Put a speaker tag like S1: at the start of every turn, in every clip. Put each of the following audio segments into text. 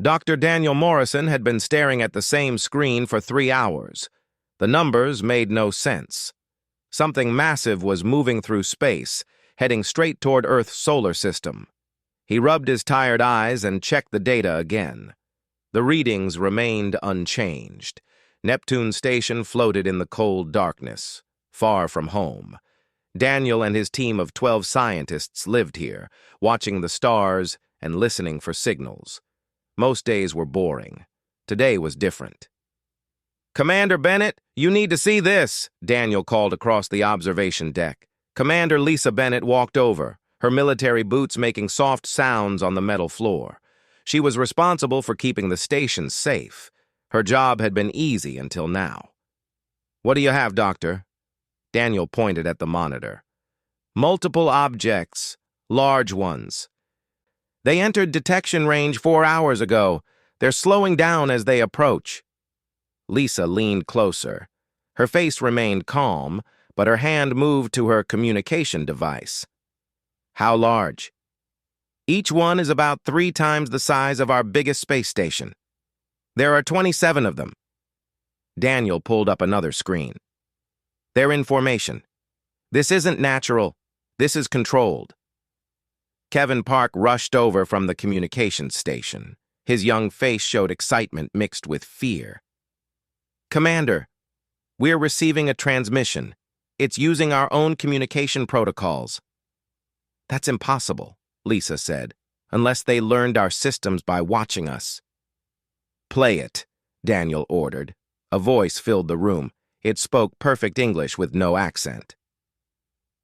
S1: Dr. Daniel Morrison had been staring at the same screen for 3 hours. The numbers made no sense. Something massive was moving through space, heading straight toward Earth's solar system. He rubbed his tired eyes and checked the data again. The readings remained unchanged. Neptune Station floated in the cold darkness, far from home. Daniel and his team of 12 scientists lived here, watching the stars and listening for signals. Most days were boring. Today was different. "Commander Bennett, you need to see this," Daniel called across the observation deck. Commander Lisa Bennett walked over, her military boots making soft sounds on the metal floor. She was responsible for keeping the station safe. Her job had been easy until now. "What do you have, Doctor?" Daniel pointed at the monitor. "Multiple objects, large ones. They entered detection range 4 hours ago. They're slowing down as they approach." Lisa leaned closer. Her face remained calm, but her hand moved to her communication device. "How large?" "Each one is about 3 times the size of our biggest space station. There are 27 of them." Daniel pulled up another screen. "They're in formation. This isn't natural. This is controlled." Kevin Park rushed over from the communications station. His young face showed excitement mixed with fear. "Commander, we're receiving a transmission. It's using our own communication protocols." "That's impossible," Lisa said, "unless they learned our systems by watching us." "Play it," Daniel ordered. A voice filled the room. It spoke perfect English with no accent.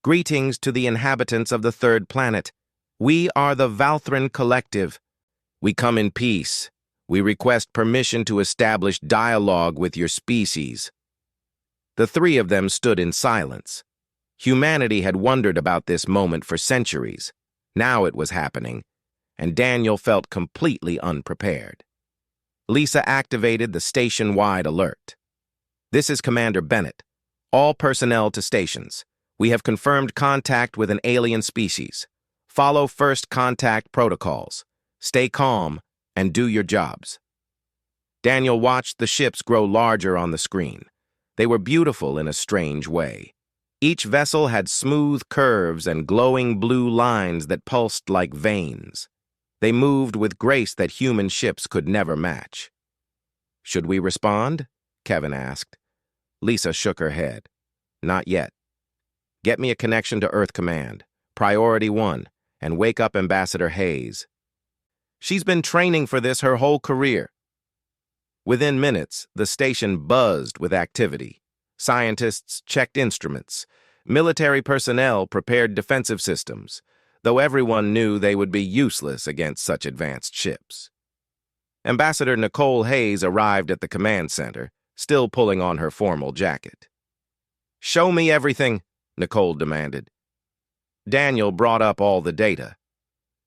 S1: "Greetings to the inhabitants of the third planet. We are the Valthran Collective. We come in peace. We request permission to establish dialogue with your species." The 3 of them stood in silence. Humanity had wondered about this moment for centuries. Now it was happening, and Daniel felt completely unprepared. Lisa activated the station-wide alert. "This is Commander Bennett. All personnel to stations. We have confirmed contact with an alien species. Follow first contact protocols. Stay calm and do your jobs." Daniel watched the ships grow larger on the screen. They were beautiful in a strange way. Each vessel had smooth curves and glowing blue lines that pulsed like veins. They moved with grace that human ships could never match. "Should we respond?" Kevin asked. Lisa shook her head. "Not yet. Get me a connection to Earth Command, Priority 1, and wake up Ambassador Hayes. She's been training for this her whole career." Within minutes, the station buzzed with activity. Scientists checked instruments. Military personnel prepared defensive systems, though everyone knew they would be useless against such advanced ships. Ambassador Nicole Hayes arrived at the command center, still pulling on her formal jacket. "Show me everything," Nicole demanded. Daniel brought up all the data.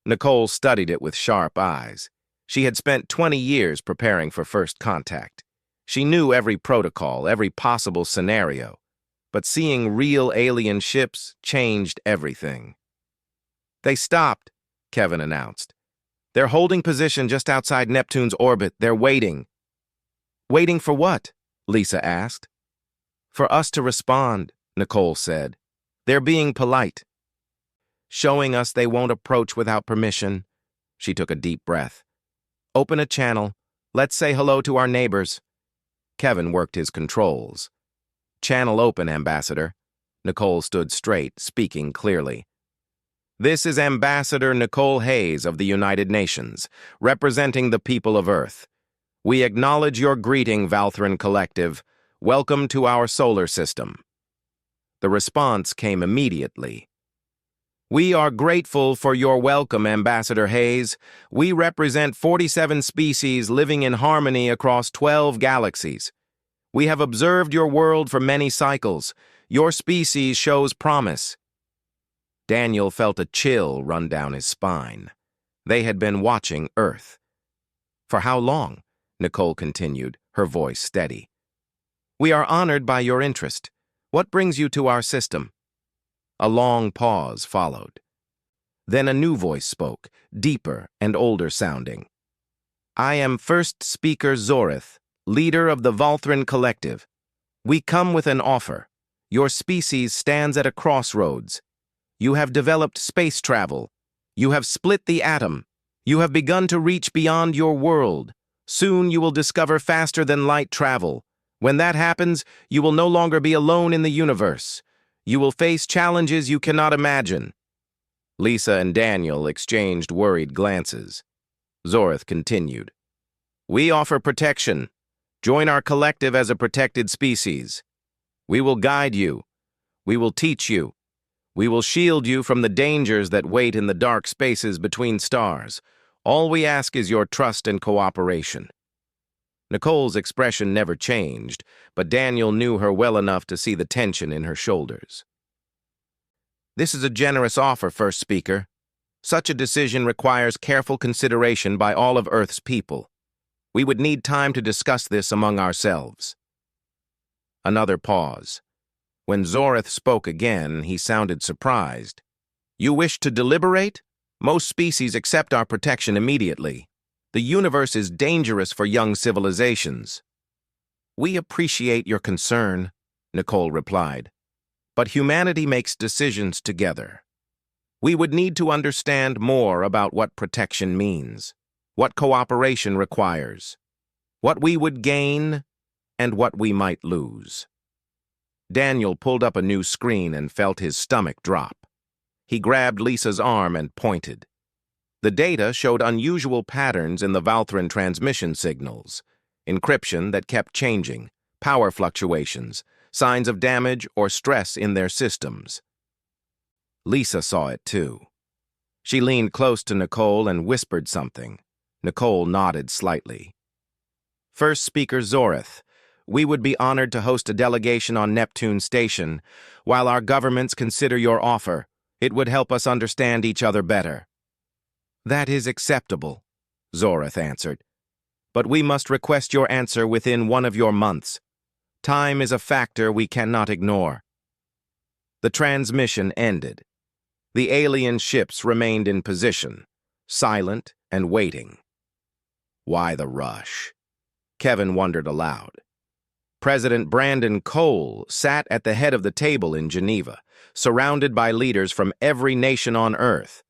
S1: Nicole studied it with sharp eyes. She had spent 20 years preparing for first contact. She knew every protocol, every possible scenario, but seeing real alien ships changed everything. "They stopped," Kevin announced. "They're holding position just outside Neptune's orbit. They're waiting." "Waiting for what?" Lisa asked. "For us to respond," Nicole said. "They're being polite. Showing us they won't approach without permission." She took a deep breath. "Open a channel. Let's say hello to our neighbors." Kevin worked his controls. "Channel open, Ambassador." Nicole stood straight, speaking clearly. "This is Ambassador Nicole Hayes of the United Nations, representing the people of Earth. We acknowledge your greeting, Valthran Collective. Welcome to our solar system." The response came immediately. "We are grateful for your welcome, Ambassador Hayes. We represent 47 species living in harmony across 12 galaxies. We have observed your world for many cycles. Your species shows promise." Daniel felt a chill run down his spine. They had been watching Earth. "For how long?" Nicole continued, her voice steady. "We are honored by your interest. What brings you to our system?" A long pause followed. Then a new voice spoke, deeper and older sounding. I am first speaker Zorith, leader of the Valthran Collective. We come with an offer. Your species stands at a crossroads. You have developed space travel. You have split the atom. You have begun to reach beyond your world. Soon you will discover faster-than-light travel. When that happens, you will no longer be alone in the universe. You will face challenges you cannot imagine. Lisa and Daniel exchanged worried glances. Zorith continued. We offer protection. Join our collective as a protected species. We will guide you. We will teach you. We will shield you from the dangers that wait in the dark spaces between stars. All we ask is your trust and cooperation. Nicole's expression never changed, but Daniel knew her well enough to see the tension in her shoulders. This is a generous offer, First Speaker. Such a decision requires careful consideration by all of Earth's people. We would need time to discuss this among ourselves. Another pause. When Zorith spoke again, he sounded surprised. You wish to deliberate? Most species accept our protection immediately. The universe is dangerous for young civilizations. We appreciate your concern, Nicole replied. But humanity makes decisions together. We would need to understand more about what protection means, what cooperation requires, what we would gain, and what we might lose. Daniel pulled up a new screen and felt his stomach drop. He grabbed Lisa's arm and pointed. The data showed unusual patterns in the Valthran transmission signals, encryption that kept changing, power fluctuations, signs of damage or stress in their systems. Lisa saw it too. She leaned close to Nicole and whispered something. Nicole nodded slightly. First Speaker Zorith, we would be honored to host a delegation on Neptune Station. While our governments consider your offer, it would help us understand each other better. That is acceptable, Zorith answered. But we must request your answer within one of your months. Time is a factor we cannot ignore. The transmission ended. The alien ships remained in position, silent and waiting. Why the rush? Kevin wondered aloud. President Brandon Cole sat at the head of the table in Geneva, surrounded by leaders from every nation on Earth.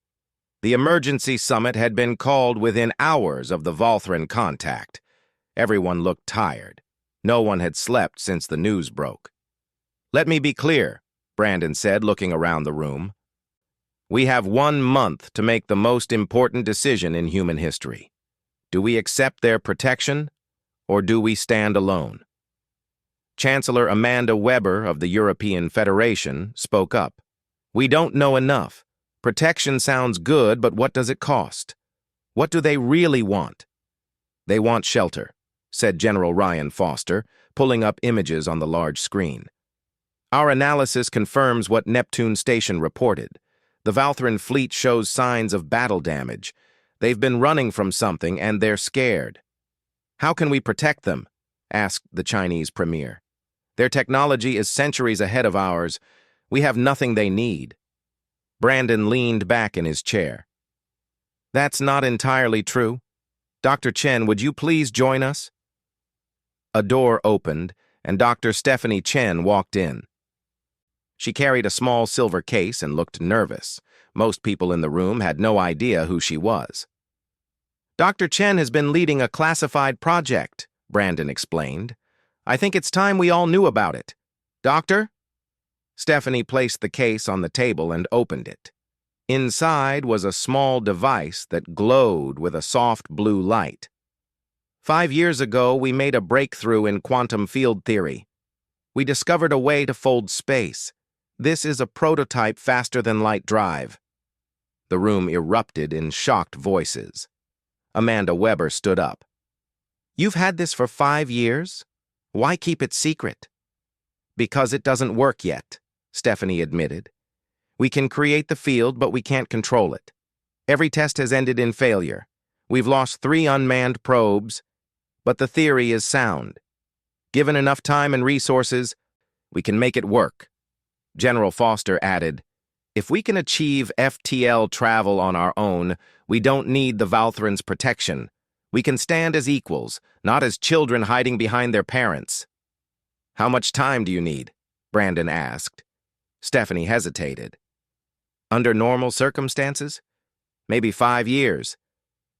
S1: The emergency summit had been called within hours of the Valthran contact. Everyone looked tired. No one had slept since the news broke. Let me be clear, Brandon said, looking around the room. We have 1 month to make the most important decision in human history. Do we accept their protection, or do we stand alone? Chancellor Amanda Weber of the European Federation spoke up. We don't know enough. Protection sounds good, but what does it cost? What do they really want? They want shelter, said General Ryan Foster, pulling up images on the large screen. Our analysis confirms what Neptune Station reported. The Valthran fleet shows signs of battle damage. They've been running from something and they're scared. How can we protect them? Asked the Chinese premier. Their technology is centuries ahead of ours. We have nothing they need. Brandon leaned back in his chair. That's not entirely true. Dr. Chen, would you please join us? A door opened, and Dr. Stephanie Chen walked in. She carried a small silver case and looked nervous. Most people in the room had no idea who she was. Dr. Chen has been leading a classified project, Brandon explained. I think it's time we all knew about it. Doctor? Stephanie placed the case on the table and opened it. Inside was a small device that glowed with a soft blue light. 5 years ago, we made a breakthrough in quantum field theory. We discovered a way to fold space. This is a prototype faster-than-light drive. The room erupted in shocked voices. Amanda Weber stood up. You've had this for 5 years? Why keep it secret? Because it doesn't work yet, Stephanie admitted. We can create the field, but we can't control it. Every test has ended in failure. We've lost 3 unmanned probes, but the theory is sound. Given enough time and resources, we can make it work. General Foster added, if we can achieve FTL travel on our own, we don't need the Valthran's protection. We can stand as equals, not as children hiding behind their parents. How much time do you need? Brandon asked. Stephanie hesitated. Under normal circumstances? Maybe 5 years.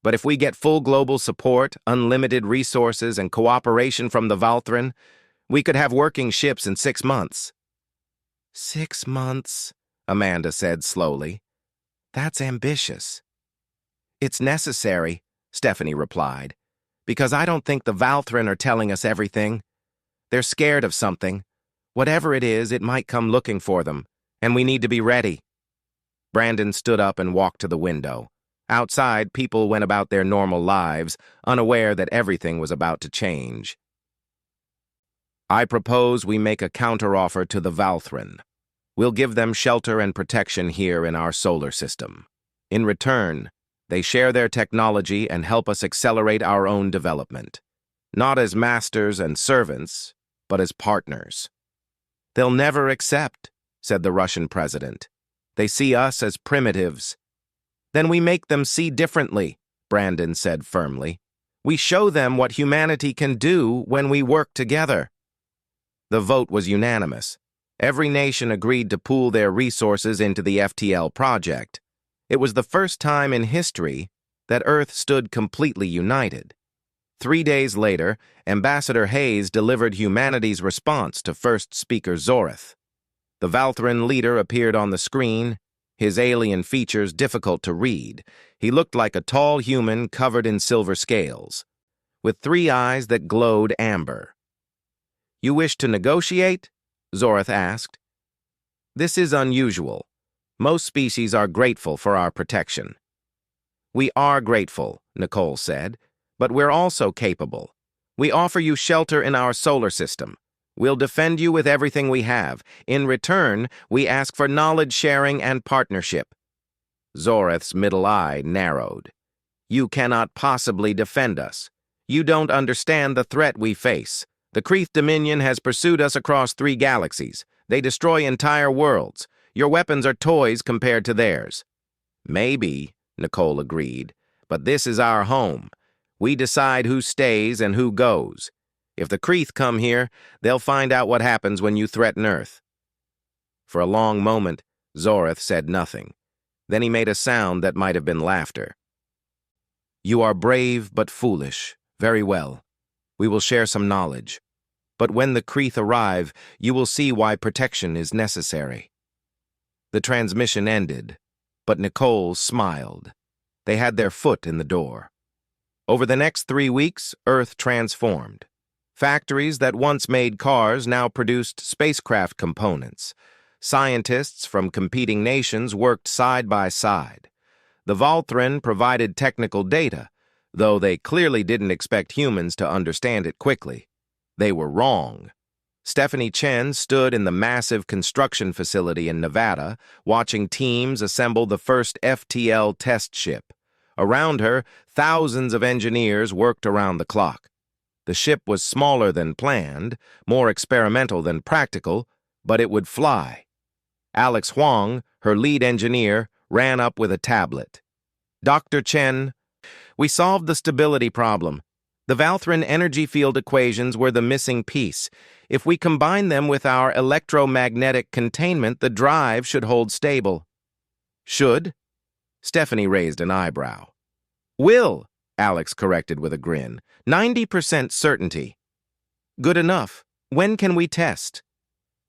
S1: But if we get full global support, unlimited resources, and cooperation from the Valthran, we could have working ships in 6 months. 6 months, Amanda said slowly. That's ambitious. It's necessary, Stephanie replied, because I don't think the Valthran are telling us everything. They're scared of something. Whatever it is, it might come looking for them, and we need to be ready. Brandon stood up and walked to the window. Outside, people went about their normal lives, unaware that everything was about to change. I propose we make a counteroffer to the Valthran. We'll give them shelter and protection here in our solar system. In return, they share their technology and help us accelerate our own development. Not as masters and servants, but as partners. They'll never accept, said the Russian president. They see us as primitives. Then we make them see differently, Brandon said firmly. We show them what humanity can do when we work together. The vote was unanimous. Every nation agreed to pool their resources into the FTL project. It was the first time in history that Earth stood completely united. 3 days later, Ambassador Hayes delivered humanity's response to first speaker Zoreth. The Valthran leader appeared on the screen, his alien features difficult to read. He looked like a tall human covered in silver scales, with 3 eyes that glowed amber. You wish to negotiate? Zoreth asked. This is unusual. Most species are grateful for our protection. We are grateful, Nicole said, but we're also capable. We offer you shelter in our solar system. We'll defend you with everything we have. In return, we ask for knowledge sharing and partnership. Zoreth's middle eye narrowed. You cannot possibly defend us. You don't understand the threat we face. The Kreeth Dominion has pursued us across 3 galaxies. They destroy entire worlds. Your weapons are toys compared to theirs. Maybe, Nicole agreed, but this is our home. We decide who stays and who goes. If the Kreeth come here, they'll find out what happens when you threaten Earth. For a long moment, Zoreth said nothing. Then he made a sound that might have been laughter. You are brave but foolish. Very well. We will share some knowledge. But when the Kreeth arrive, you will see why protection is necessary. The transmission ended, but Nicole smiled. They had their foot in the door. Over the next 3 weeks, Earth transformed. Factories that once made cars now produced spacecraft components. Scientists from competing nations worked side by side. The Valthran provided technical data, though they clearly didn't expect humans to understand it quickly. They were wrong. Stephanie Chen stood in the massive construction facility in Nevada, watching teams assemble the first FTL test ship. Around her, thousands of engineers worked around the clock. The ship was smaller than planned, more experimental than practical, but it would fly. Alex Huang, her lead engineer, ran up with a tablet. Dr. Chen, we solved the stability problem. The Valthran energy field equations were the missing piece. If we combine them with our electromagnetic containment, the drive should hold stable. Should? Stephanie raised an eyebrow. Will, Alex corrected with a grin. 90% certainty. Good enough. When can we test?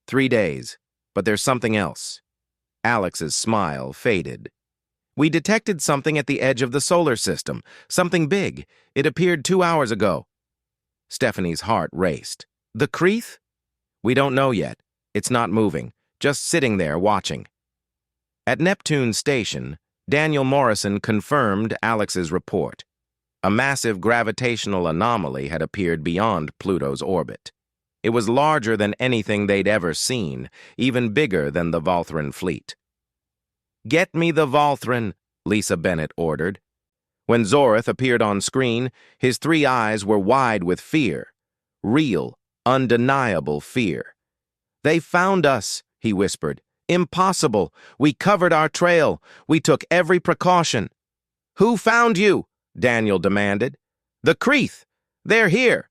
S1: 3 days, but there's something else. Alex's smile faded. We detected something at the edge of the solar system, something big. It appeared 2 hours ago. Stephanie's heart raced. The Kreeth? We don't know yet. It's not moving, just sitting there watching. At Neptune Station, Daniel Morrison confirmed Alex's report. A massive gravitational anomaly had appeared beyond Pluto's orbit. It was larger than anything they'd ever seen, even bigger than the Valthran fleet. Get me the Valthran, Lisa Bennett ordered. When Zoreth appeared on screen, his 3 eyes were wide with fear. Real, undeniable fear. They found us, he whispered. Impossible. We covered our trail. We took every precaution. Who found you? Daniel demanded. The Kreeth! They're here!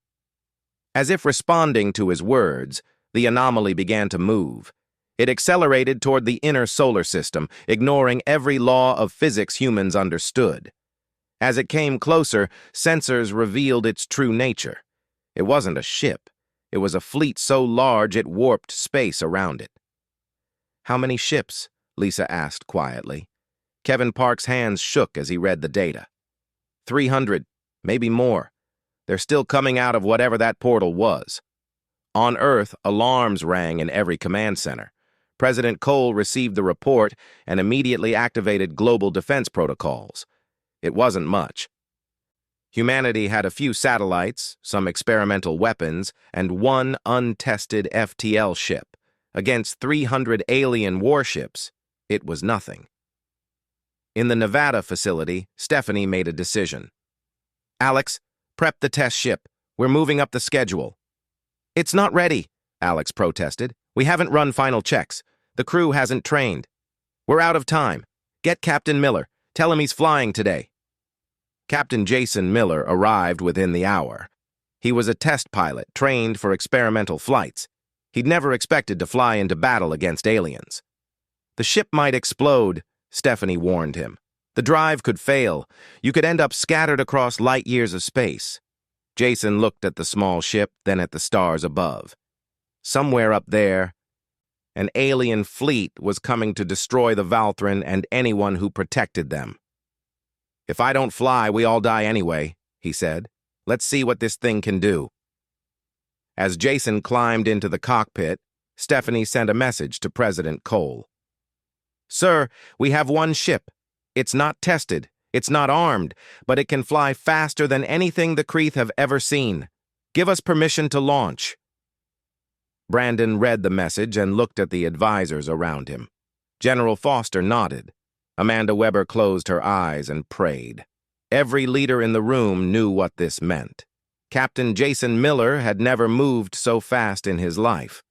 S1: As if responding to his words, the anomaly began to move. It accelerated toward the inner solar system, ignoring every law of physics humans understood. As it came closer, sensors revealed its true nature. It wasn't a ship. It was a fleet so large it warped space around it. "How many ships?" Lisa asked quietly. Kevin Park's hands shook as he read the data. 300, maybe more. They're still coming out of whatever that portal was. On Earth, alarms rang in every command center. President Cole received the report and immediately activated global defense protocols. It wasn't much. Humanity had a few satellites, some experimental weapons, and one untested FTL ship. Against 300 alien warships, it was nothing. In the Nevada facility, Stephanie made a decision. "Alex, prep the test ship. We're moving up the schedule." "It's not ready," Alex protested. "We haven't run final checks. The crew hasn't trained. We're out of time. Get Captain Miller. Tell him he's flying today." Captain Jason Miller arrived within the hour. He was a test pilot trained for experimental flights. He'd never expected to fly into battle against aliens. "The ship might explode," Stephanie warned him. "The drive could fail. You could end up scattered across light years of space." Jason looked at the small ship, then at the stars above. Somewhere up there, an alien fleet was coming to destroy the Valthran and anyone who protected them. "If I don't fly, we all die anyway," he said. "Let's see what this thing can do." As Jason climbed into the cockpit, Stephanie sent a message to President Cole. "Sir, we have one ship. It's not tested, it's not armed, but it can fly faster than anything the Kreeth have ever seen. Give us permission to launch." Brandon read the message and looked at the advisors around him. General Foster nodded. Amanda Weber closed her eyes and prayed. Every leader in the room knew what this meant. Captain Jason Miller had never moved so fast in his life.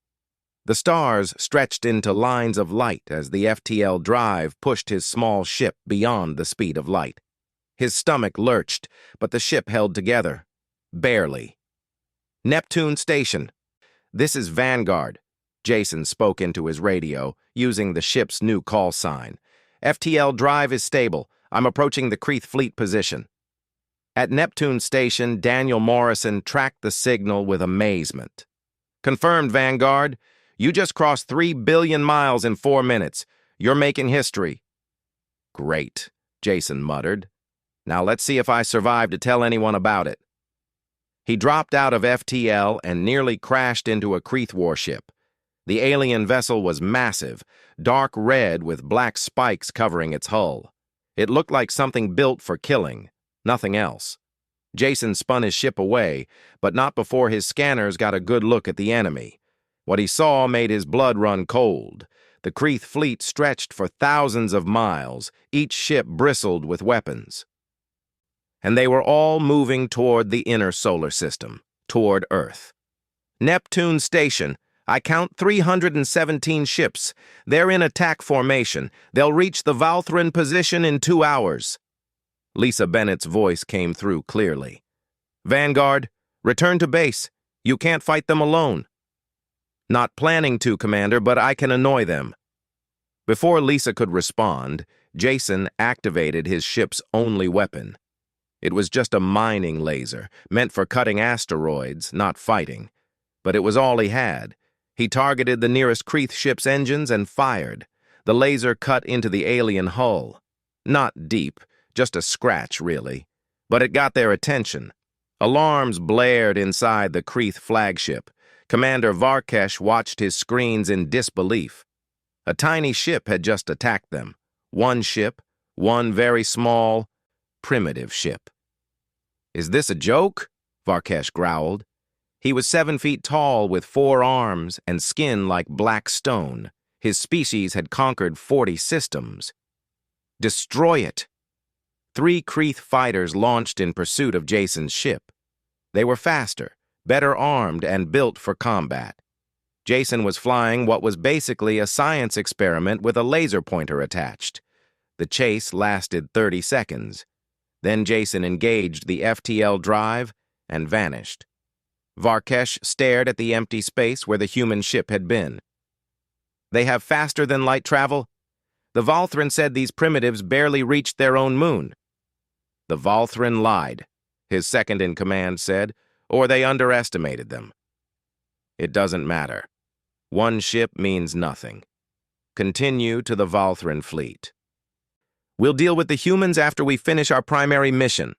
S1: The stars stretched into lines of light as the FTL drive pushed his small ship beyond the speed of light. His stomach lurched, but the ship held together. Barely. "Neptune Station. This is Vanguard." Jason spoke into his radio, using the ship's new call sign. "FTL drive is stable. I'm approaching the Kreeth fleet position." At Neptune Station, Daniel Morrison tracked the signal with amazement. "Confirmed, Vanguard. You just crossed 3 billion miles in 4 minutes. You're making history." "Great," Jason muttered. "Now let's see if I survive to tell anyone about it." He dropped out of FTL and nearly crashed into a Kreeth warship. The alien vessel was massive, dark red with black spikes covering its hull. It looked like something built for killing, nothing else. Jason spun his ship away, but not before his scanners got a good look at the enemy. What he saw made his blood run cold. The Kreeth fleet stretched for thousands of miles, each ship bristled with weapons. And they were all moving toward the inner solar system, toward Earth. "Neptune Station. I count 317 ships. They're in attack formation. They'll reach the Valthran position in 2 hours." Lisa Bennett's voice came through clearly. "Vanguard, return to base. You can't fight them alone." "Not planning to, Commander, but I can annoy them." Before Lisa could respond, Jason activated his ship's only weapon. It was just a mining laser, meant for cutting asteroids, not fighting. But it was all he had. He targeted the nearest Kreeth ship's engines and fired. The laser cut into the alien hull. Not deep, just a scratch, really. But it got their attention. Alarms blared inside the Kreeth flagship. Commander Varkesh watched his screens in disbelief. A tiny ship had just attacked them. One ship, one very small, primitive ship. "Is this a joke?" Varkesh growled. He was 7 feet tall with 4 arms and skin like black stone. His species had conquered 40 systems. "Destroy it." 3 Kreeth fighters launched in pursuit of Jason's ship. They were faster, better armed, and built for combat. Jason was flying what was basically a science experiment with a laser pointer attached. The chase lasted 30 seconds. Then Jason engaged the FTL drive and vanished. Varkesh stared at the empty space where the human ship had been. They have faster-than-light travel? The Volthran said these primitives barely reached their own moon. The Volthran lied, his second-in-command said, or they underestimated them. It doesn't matter. One ship means nothing. Continue to the Volthran fleet. We'll deal with the humans after we finish our primary mission.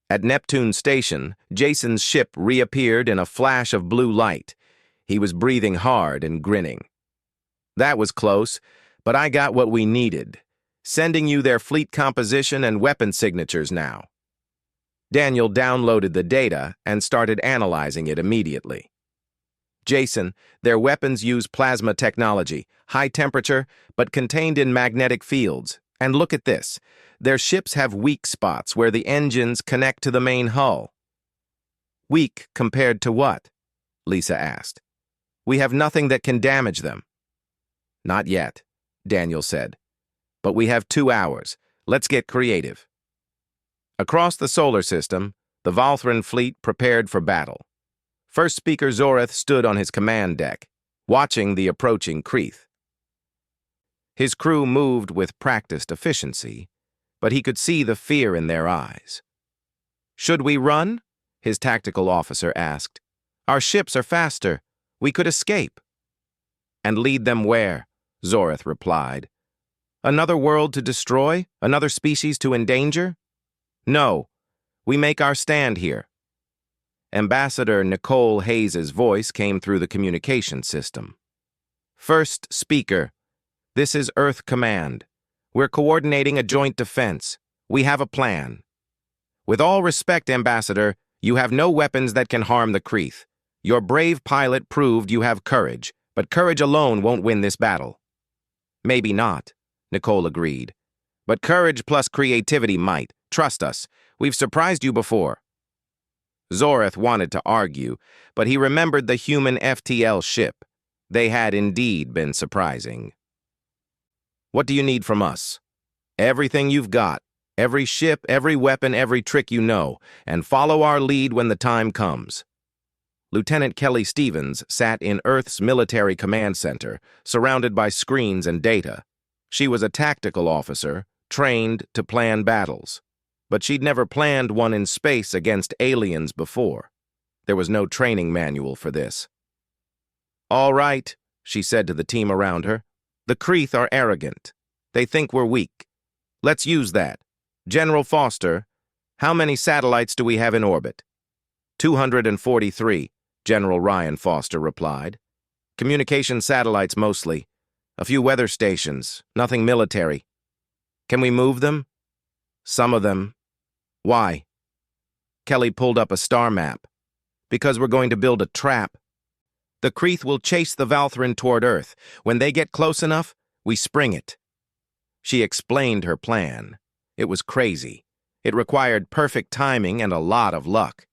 S1: At Neptune Station, Jason's ship reappeared in a flash of blue light. He was breathing hard and grinning. That was close, but I got what we needed. Sending you their fleet composition and weapon signatures now. Daniel downloaded the data and started analyzing it immediately. Jason, their weapons use plasma technology, high temperature, but contained in magnetic fields. And look at this. Their ships have weak spots where the engines connect to the main hull. Weak compared to what? Lisa asked. We have nothing that can damage them. Not yet, Daniel said. But we have 2 hours. Let's get creative. Across the solar system, the Volthran fleet prepared for battle. First Speaker Zoreth stood on his command deck, watching the approaching Kreeth. His crew moved with practiced efficiency, but he could see the fear in their eyes. Should we run? His tactical officer asked. Our ships are faster. We could escape. And lead them where? Zoreth replied. Another world to destroy? Another species to endanger? No. We make our stand here. Ambassador Nicole Hayes's voice came through the communication system. First Speaker, this is Earth Command. We're coordinating a joint defense. We have a plan. With all respect, Ambassador, you have no weapons that can harm the Kreeth. Your brave pilot proved you have courage, but courage alone won't win this battle. Maybe not, Nicole agreed. But courage plus creativity might. Trust us. We've surprised you before. Zoreth wanted to argue, but he remembered the human FTL ship. They had indeed been surprising. What do you need from us? Everything you've got. Every ship, every weapon, every trick you know, and follow our lead when the time comes. Lieutenant Kelly Stevens sat in Earth's military command center, surrounded by screens and data. She was a tactical officer, trained to plan battles. But she'd never planned one in space against aliens before. There was no training manual for this. All right, she said to the team around her. The Kreeth are arrogant. They think we're weak. Let's use that. General Foster, how many satellites do we have in orbit? 243, General Ryan Foster replied. Communication satellites mostly. A few weather stations, nothing military. Can we move them? Some of them. Why? Kelly pulled up a star map. Because we're going to build a trap. The Kreeth will chase the Volthran toward Earth. When they get close enough, we spring it. She explained her plan. It was crazy. It required perfect timing and a lot of luck.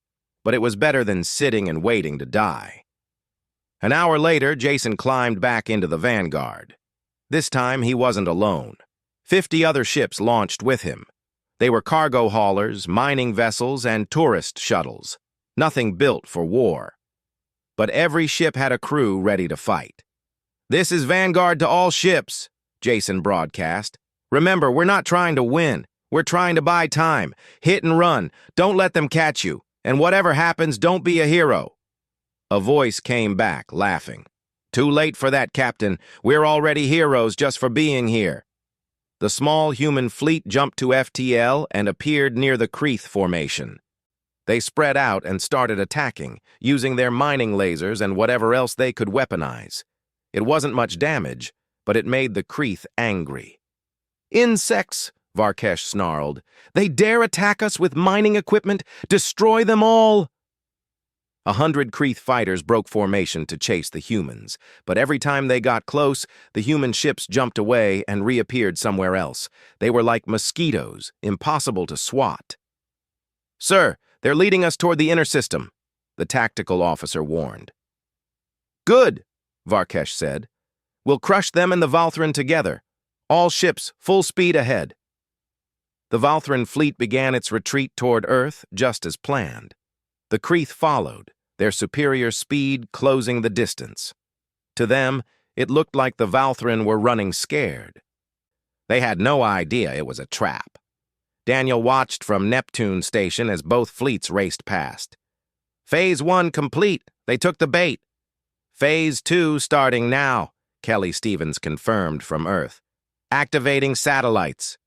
S1: But it was better than sitting and waiting to die. An hour later, Jason climbed back into the Vanguard. This time, he wasn't alone. 50 other ships launched with him. They were cargo haulers, mining vessels, and tourist shuttles. Nothing built for war. But every ship had a crew ready to fight. This is Vanguard to all ships, Jason broadcast. Remember, we're not trying to win. We're trying to buy time. Hit and run. Don't let them catch you. And whatever happens, don't be a hero. A voice came back, laughing. Too late for that, Captain. We're already heroes just for being here. The small human fleet jumped to FTL and appeared near the Kreeth formation. They spread out and started attacking, using their mining lasers and whatever else they could weaponize. It wasn't much damage, but it made the Kreeth angry. Insects, Varkesh snarled. They dare attack us with mining equipment? Destroy them all! 100 Kreeth fighters broke formation to chase the humans, but every time they got close, the human ships jumped away and reappeared somewhere else. They were like mosquitoes, impossible to swat. Sir, they're leading us toward the inner system, the tactical officer warned. Good, Varkesh said. We'll crush them and the Volthran together. All ships, full speed ahead. The Valthran fleet began its retreat toward Earth just as planned. The Kreeth followed, their superior speed closing the distance. To them, it looked like the Valthran were running scared. They had no idea it was a trap. Daniel watched from Neptune Station as both fleets raced past. Phase 1 complete. They took the bait. Phase 2 starting now, Kelly Stevens confirmed from Earth. Activating satellites.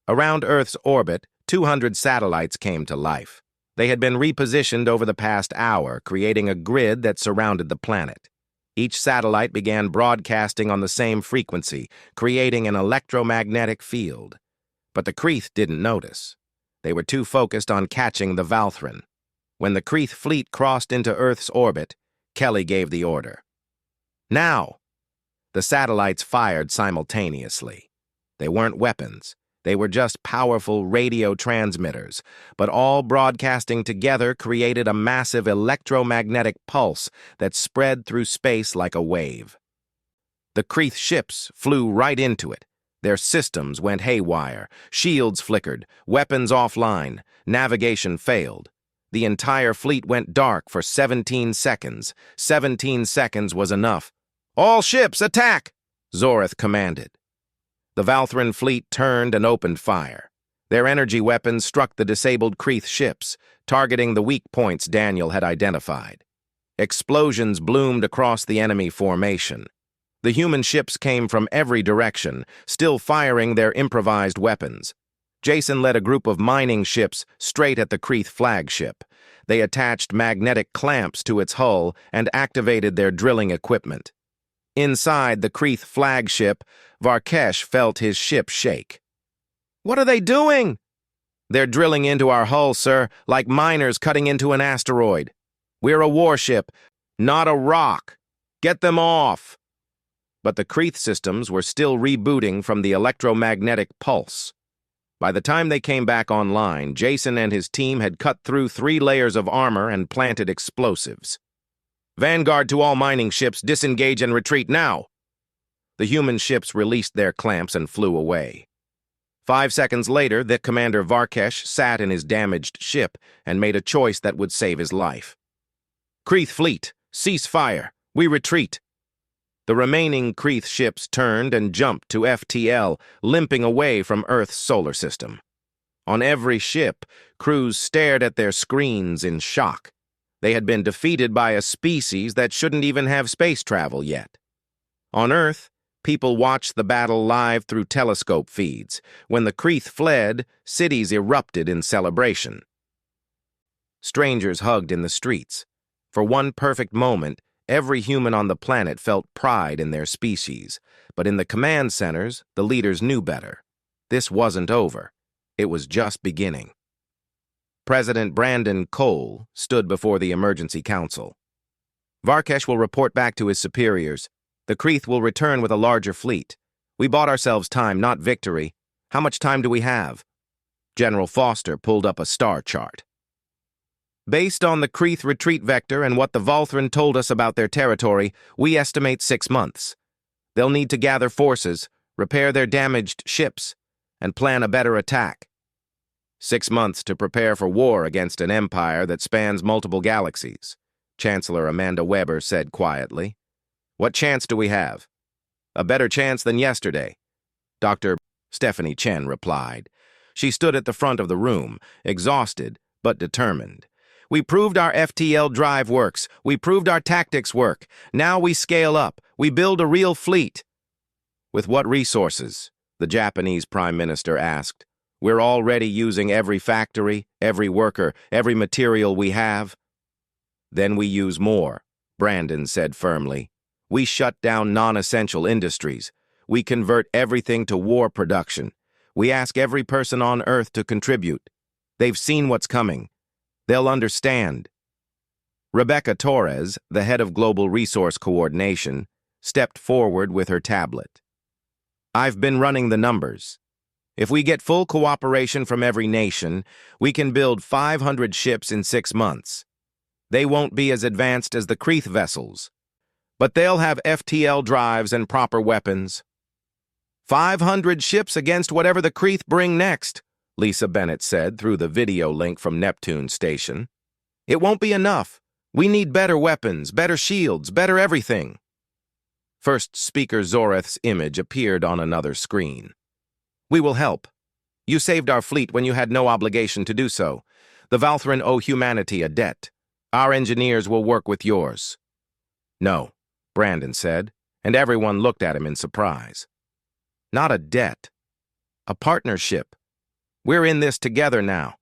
S1: Around Earth's orbit, 200 satellites came to life. They had been repositioned over the past hour, creating a grid that surrounded the planet. Each satellite began broadcasting on the same frequency, creating an electromagnetic field. But the Kreeth didn't notice. They were too focused on catching the Valthran. When the Kreeth fleet crossed into Earth's orbit, Kelly gave the order. Now! The satellites fired simultaneously. They weren't weapons. They were just powerful radio transmitters, but all broadcasting together created a massive electromagnetic pulse that spread through space like a wave. The Kreeth ships flew right into it. Their systems went haywire, shields flickered, weapons offline, navigation failed. The entire fleet went dark for 17 seconds. 17 seconds was enough. "All ships, attack!" Zorith commanded. The Valthran fleet turned and opened fire. Their energy weapons struck the disabled Kreeth ships, targeting the weak points Daniel had identified. Explosions bloomed across the enemy formation. The human ships came from every direction, still firing their improvised weapons. Jason led a group of mining ships straight at the Kreeth flagship. They attached magnetic clamps to its hull and activated their drilling equipment. Inside the Kreeth flagship, Varkesh felt his ship shake. "What are they doing?" "They're drilling into our hull, sir, like miners cutting into an asteroid. We're a warship, not a rock. Get them off." But the Kreeth systems were still rebooting from the electromagnetic pulse. By the time they came back online, Jason and his team had cut through 3 layers of armor and planted explosives. "Vanguard to all mining ships, disengage and retreat now." The human ships released their clamps and flew away. 5 seconds later, the commander Varkesh sat in his damaged ship and made a choice that would save his life. "Kreeth fleet, cease fire. We retreat." The remaining Kreeth ships turned and jumped to FTL, limping away from Earth's solar system. On every ship, crews stared at their screens in shock. They had been defeated by a species that shouldn't even have space travel yet. On Earth, people watched the battle live through telescope feeds. When the Kreeth fled, cities erupted in celebration. Strangers hugged in the streets. For one perfect moment, every human on the planet felt pride in their species. But in the command centers, the leaders knew better. This wasn't over. It was just beginning. President Brandon Cole stood before the Emergency Council. "Varkesh will report back to his superiors. The Kreeth will return with a larger fleet. We bought ourselves time, not victory. How much time do we have?" General Foster pulled up a star chart. "Based on the Kreeth retreat vector and what the Valthran told us about their territory, we estimate 6 months. They'll need to gather forces, repair their damaged ships, and plan a better attack. 6 months to prepare for war against an empire that spans multiple galaxies," Chancellor Amanda Weber said quietly. "What chance do we have?" "A better chance than yesterday," Dr. Stephanie Chen replied. She stood at the front of the room, exhausted but determined. "We proved our FTL drive works. We proved our tactics work. Now we scale up. We build a real fleet." "With what resources?" the Japanese Prime Minister asked. "We're already using every factory, every worker, every material we have." "Then we use more," Brandon said firmly. "We shut down non-essential industries. We convert everything to war production. We ask every person on Earth to contribute. They've seen what's coming. They'll understand." Rebecca Torres, the head of Global Resource Coordination, stepped forward with her tablet. "I've been running the numbers. If we get full cooperation from every nation, we can build 500 ships in 6 months. They won't be as advanced as the Kreeth vessels, but they'll have FTL drives and proper weapons. 500 ships against whatever the Kreeth bring next," Lisa Bennett said through the video link from Neptune Station. "It won't be enough. We need better weapons, better shields, better everything." First Speaker Zoreth's image appeared on another screen. "We will help. You saved our fleet when you had no obligation to do so. The Valthran owe humanity a debt. Our engineers will work with yours." "No," Brandon said, and everyone looked at him in surprise. "Not a debt. A partnership. We're in this together now.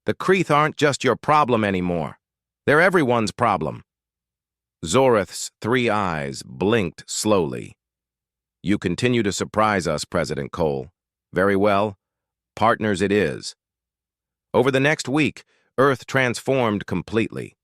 S1: The Kreeth aren't just your problem anymore. They're everyone's problem." Zoreth's 3 eyes blinked slowly. "You continue to surprise us, President Cole. Very well. Partners it is." Over the next week, Earth transformed completely.